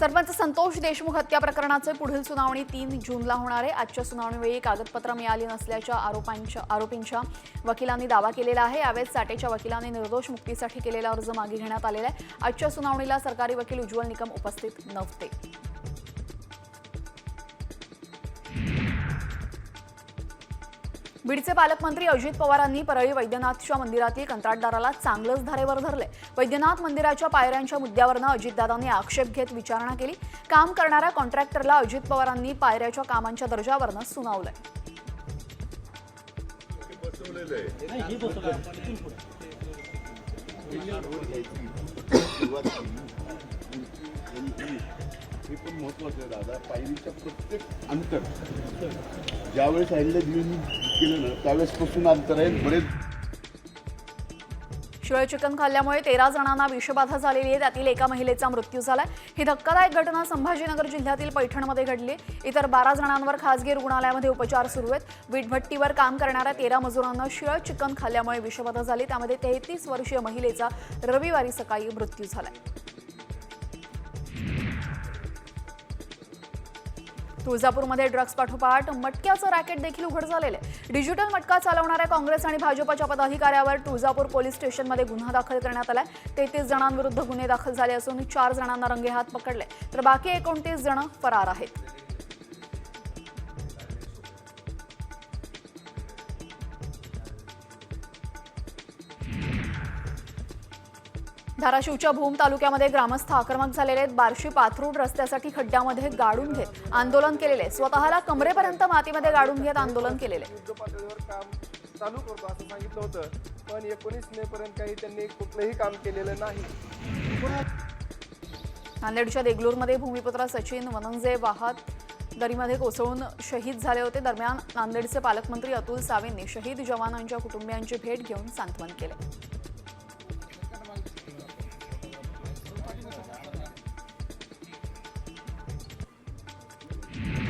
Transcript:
सरपंच संतोष देशमुख हत्या प्रकरणाचे पुढील सुनावणी 3 जूनला होणार आहे। आजच्या सुनावणीवेळी कागदपत्र मिळाली नसल्याच्या आरोपींच्या वकिलांनी दावा केलेला आहे। यावेळी साटेच्या वकिलांनी निर्दोष मुक्तीसाठी केलेला अर्ज मागे घेण्यात आलेला आहे। आजच्या सुनावणीला सरकारी वकील उज्ज्वल निकम उपस्थित नव्हते। बीडचे पालकमंत्री अजित पवारांनी परळी वैद्यनाथच्या मंदिरातील कंत्राटदाराला चांगलंच धारेवर धरले। वैद्यनाथ मंदिराच्या पायऱ्यांच्या मुद्द्यावरून अजितदादांनी आक्षेप घेत विचारणा केली। काम करणाऱ्या कॉन्ट्रॅक्टरला अजित पवारांनी पायऱ्याच्या कामांच्या दर्जावरून सुनावलंय। हे पण महत्त्वाचं आहे दादा, पायरीच्या प्रत्येक अंतर ज्यावेळेस आयला घेऊन केलं ना त्यावेळेसपासून अंतर आहे बरेच। शिळे चिकन खाल्ल्यामुळे 13 जणांना विषबाधा झालेली आहे। त्यातील एका महिलेचा मृत्यू झालाय। ही धक्कादायक घटना संभाजीनगर जिल्ह्यातील पैठणमध्ये घडली। इतर 12 जणांवर खासगी रुग्णालयामध्ये उपचार सुरू आहेत। वीटभट्टीवर काम करणाऱ्या 13 मजुरांना शिळे चिकन खाल्ल्यामुळे विषबाधा झाली। त्यामध्ये 33 वर्षीय महिलेचा रविवारी सकाळी मृत्यू झालाय। तुळजापूरमध्ये ड्रग्ज पाठोपाठ मटक्याचं रॅकेट देखील उघड झालेलं आहे। डिजिटल मटका चालवणाऱ्या काँग्रेस आणि भाजपच्या पदाधिकाऱ्यावर तुळजापूर पोलीस स्टेशनमध्ये गुन्हा दाखल करण्यात आलाय। 33 जणांविरुद्ध गुन्हे दाखल झाले असून 4 जणांना रंगेहात पकडले, तर बाकी 29 जण फरार आहेत। धाराशिवच्या भूम तालुक्यामध्ये ग्रामस्थ आक्रमक झालेले आहेत। बार्शी पाथरूड रस्त्यासाठी खड्ड्यामध्ये गाडून घेत आंदोलन केलेले, स्वतःला कमरेपर्यंत मातीमध्ये गाडून घेत आंदोलन केलेले। युद्ध पातळीवर काम चालू करतो असं सांगितलं होतं, पण 19 मे पर्यंत काही त्यांनी कुठलंही काम केलेलं नाही। नांदेडच्या देगलूरमध्ये भूमिपुत्र सचिन वनंजे वाहत दरीमध्ये कोसळून शहीद झाले होते। दरम्यान नांदेडचे पालकमंत्री अतुल सावेंनी शहीद जवानांच्या कुटुंबियांची भेट घेऊन सांत्वन केले।